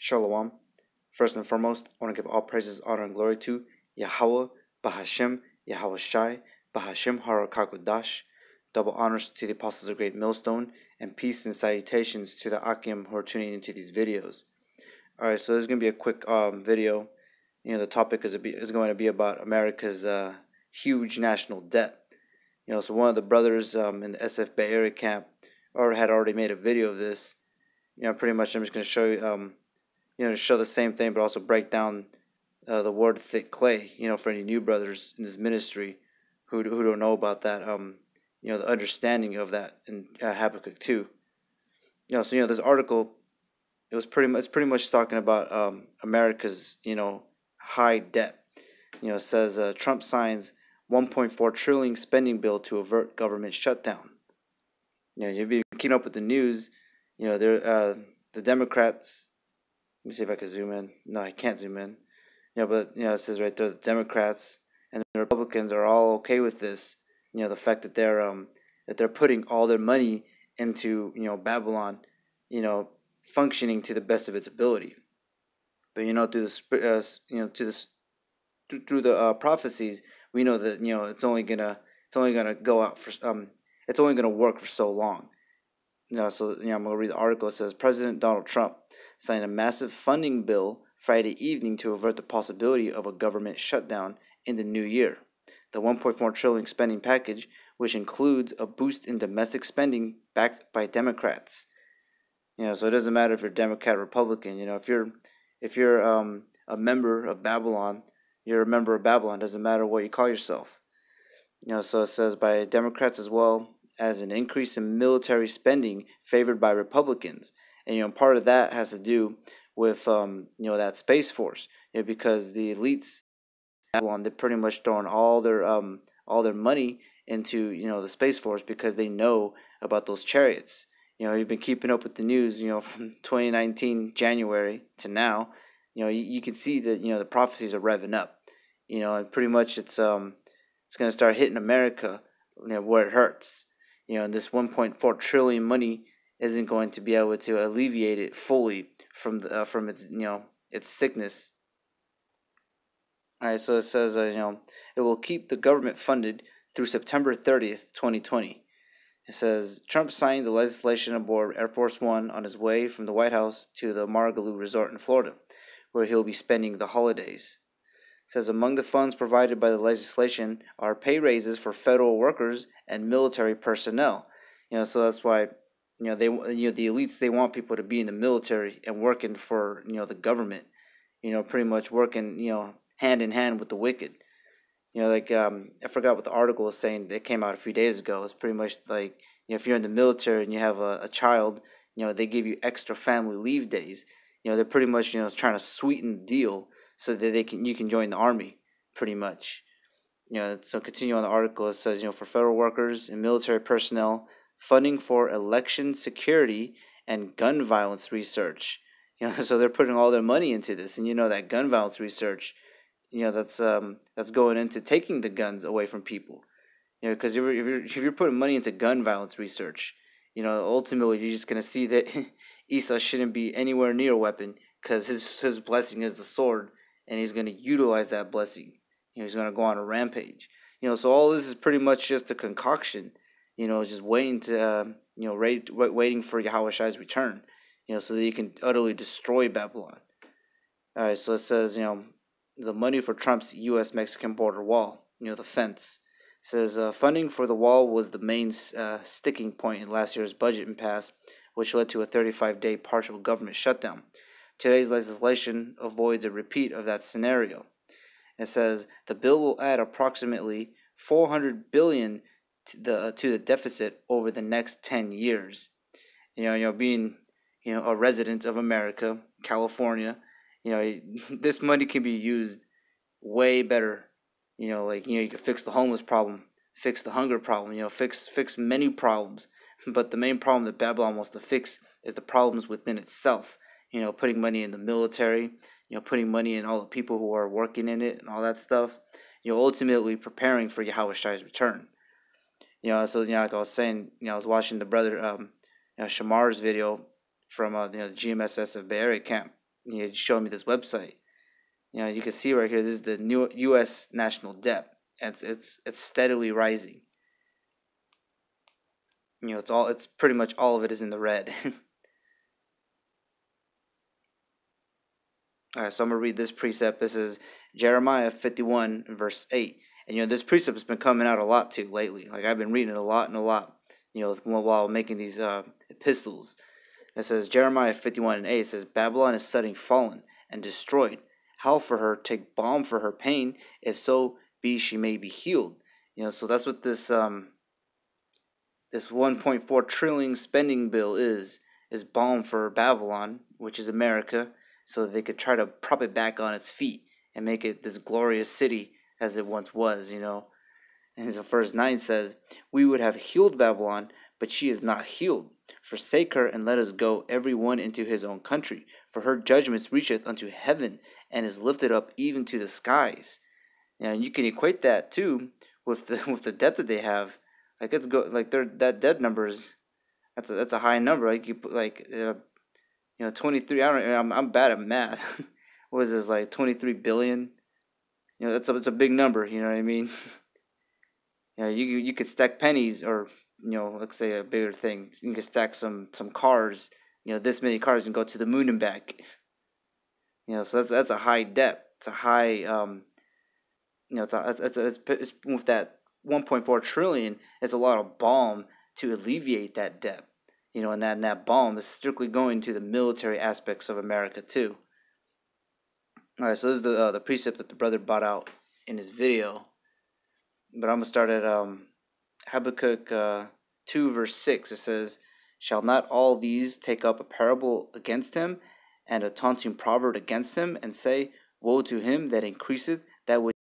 Shalom. First and foremost, I want to give all praises, honor, and glory to Yahweh, Bahashem, Yahweh Shai, Bahashem Harakakodash. Double honors to the apostles of Great Millstone, and peace and salutations to the Akim who are tuning into these videos. Alright, so this is going to be a quick video. The topic is going to be about America's huge national debt. So one of the brothers in the SF Bay Area camp had already made a video of this. Pretty much I'm just going to show you, to show the same thing, but also break down the word thick clay, for any new brothers in this ministry who don't know about that, the understanding of that in Habakkuk 2. So this article, it's pretty much talking about America's, high debt. It says Trump signs 1.4 trillion spending bill to avert government shutdown. You've been keeping up with the news. The Democrats. Let me see if I can zoom in. No, I can't zoom in. But it says right there the Democrats and the Republicans are all okay with this. The fact that they're putting all their money into Babylon, functioning to the best of its ability. But through the prophecies, we know that it's only gonna go out for it's only gonna work for so long. So I'm gonna read the article. It says President Donald Trump signed a massive funding bill Friday evening to avert the possibility of a government shutdown in the new year. The 1.4 trillion spending package, which includes a boost in domestic spending backed by Democrats. So it doesn't matter if you're Democrat or Republican. If you're a member of Babylon, you're a member of Babylon. Doesn't matter what you call yourself. So it says by Democrats as well as an increase in military spending favored by Republicans. And part of that has to do with that Space Force, because the elites, they're pretty much throwing all their money into the Space Force because they know about those chariots. You've been keeping up with the news, from 2019 January to now. You can see that the prophecies are revving up. And pretty much it's going to start hitting America, where it hurts. And this 1.4 trillion money isn't going to be able to alleviate it fully from its its sickness. All right, so it says it will keep the government funded through September 30th, 2020. It says Trump signed the legislation aboard Air Force One on his way from the White House to the Mar-a-Lago resort in Florida, where he'll be spending the holidays. It says among the funds provided by the legislation are pay raises for federal workers and military personnel. So that's why the elites, they want people to be in the military and working for the government. Pretty much working hand in hand with the wicked. I forgot what the article was saying that came out a few days ago. It's pretty much like if you're in the military and you have a child, they give you extra family leave days. They're pretty much trying to sweeten the deal so that you can join the army, pretty much. So continue on the article. It says for federal workers and military personnel, funding for election security and gun violence research. So they're putting all their money into this, and that gun violence research, that's going into taking the guns away from people. Because if you're putting money into gun violence research, ultimately you're just gonna see that Esau shouldn't be anywhere near a weapon, because his blessing is the sword, and he's gonna utilize that blessing. He's gonna go on a rampage. So all this is pretty much just a concoction. Just waiting to waiting for Yahweh Shai's return. So that he can utterly destroy Babylon. All right, so it says the money for Trump's U.S.-Mexican border wall, the fence. It says funding for the wall was the main sticking point in last year's budget impasse, which led to a 35-day partial government shutdown. Today's legislation avoids a repeat of that scenario. It says the bill will add approximately $400 billion to the deficit over the next 10 years. Being a resident of America, California, this money can be used way better. You can fix the homeless problem, fix the hunger problem, fix many problems. But the main problem that Babylon wants to fix is the problems within itself. Putting money in the military, putting money in all the people who are working in it and all that stuff. Ultimately preparing for Yahweh Shai's return. So like I was saying, I was watching the brother Shamar's video from the GMSS of Bay Area camp. Just showing me this website. You can see right here. This is the new U.S. national debt. It's steadily rising. It's pretty much all of it is in the red. All right, so I'm gonna read this precept. This is Jeremiah 51 verse 8, and this precept has been coming out a lot too lately. Like I've been reading it a lot and a lot. While making these epistles. It says Jeremiah 51 and 8. It says Babylon is suddenly fallen and destroyed. Howl for her, take balm for her pain, if so be she may be healed. So that's what this 1.4 trillion spending bill is balm for Babylon, which is America, so that they could try to prop it back on its feet and make it this glorious city as it once was. And so verse 9 says, We would have healed Babylon, but she is not healed. Forsake her, and let us go every one into his own country. For her judgments reacheth unto heaven, and is lifted up even to the skies. And you can equate that too with the debt that they have. Like that debt number is that's a high number. Like you put 23. I'm bad at math. What is this, like 23 billion? It's a big number. You know what I mean? You could stack pennies, or let's say a bigger thing. You can stack some cars. This many cars can go to the moon and back. So that's a high debt. It's a high it's with that 1.4 trillion. It's a lot of balm to alleviate that debt. And that balm is strictly going to the military aspects of America too. All right, so this is the precept that the brother brought out in his video. But I'm going to start at Habakkuk 2 verse 6. It says, Shall not all these take up a parable against him, and a taunting proverb against him, and say, Woe to him that increaseth that which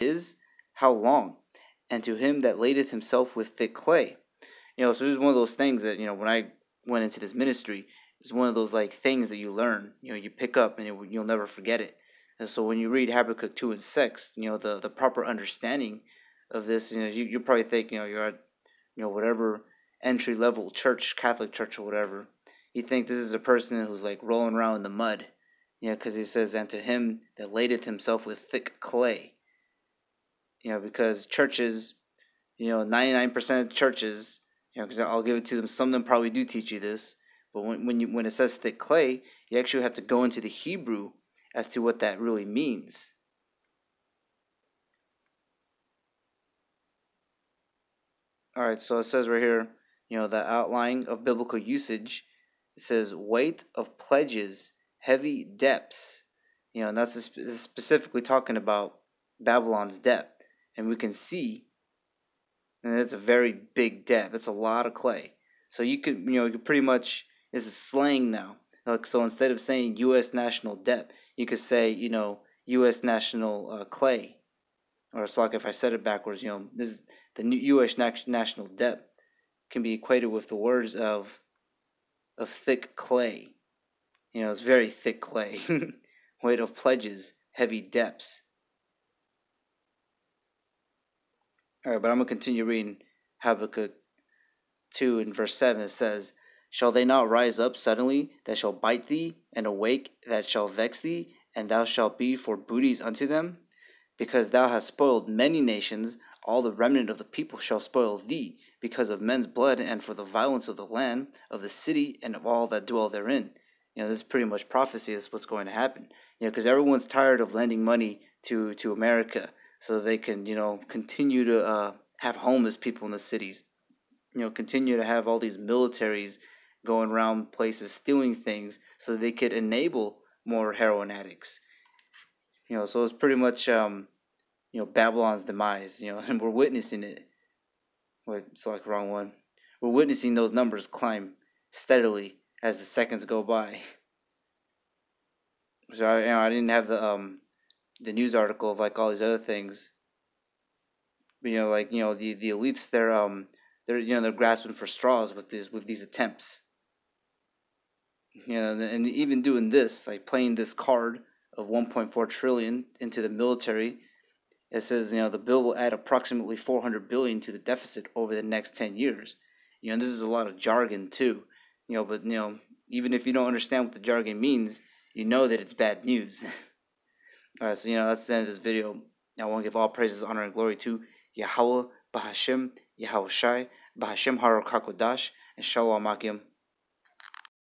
is, how long? And to him that ladeth himself with thick clay. So this is one of those things that, when I went into this ministry, it's one of those like things that you learn, you pick up, and you'll never forget it. And so when you read Habakkuk 2 and 6, the proper understanding of this, you probably think, you're at, whatever entry level church, Catholic church or whatever. You think this is a person who's like rolling around in the mud, because he says, and to him that ladeth himself with thick clay. Because churches, 99% of churches, because I'll give it to them. Some of them probably do teach you this, but when it says thick clay, you actually have to go into the Hebrew as to what that really means. All right, so it says right here, the outline of biblical usage. It says weight of pledges, heavy debts. And that's specifically talking about Babylon's debt. And we can see, and it's a very big debt. It's a lot of clay. So you could pretty much, this is slang now. Like, so instead of saying U.S. national debt, you could say, U.S. national clay. Or it's like if I said it backwards, this is the new U.S. national debt can be equated with the words of thick clay. It's very thick clay. Weight of pledges, heavy debts. All right, but I'm going to continue reading Habakkuk 2 and verse 7. It says, Shall they not rise up suddenly that shall bite thee, and awake that shall vex thee, and thou shalt be for booties unto them? Because thou hast spoiled many nations, all the remnant of the people shall spoil thee, because of men's blood, and for the violence of the land, of the city, and of all that dwell therein. This is pretty much prophecy. That's what's going to happen. Because everyone's tired of lending money to America, so they can, continue to have homeless people in the cities. Continue to have all these militaries going around places stealing things, so they could enable more heroin addicts. So it's pretty much, Babylon's demise, and we're witnessing it. Wait, select the wrong one. We're witnessing those numbers climb steadily as the seconds go by. So I didn't have the news article of like all these other things, but the elites, they're grasping for straws with these attempts. And even doing this, like playing this card of 1.4 trillion into the military. It says, the bill will add approximately 400 billion to the deficit over the next 10 years. And this is a lot of jargon too. But even if you don't understand what the jargon means, you know that it's bad news. All right, so that's the end of this video. I want to give all praises, honor, and glory to Yahweh, Bahashem, Yahweh Shai, Bahashem Harokakodash, and Shalom Akim.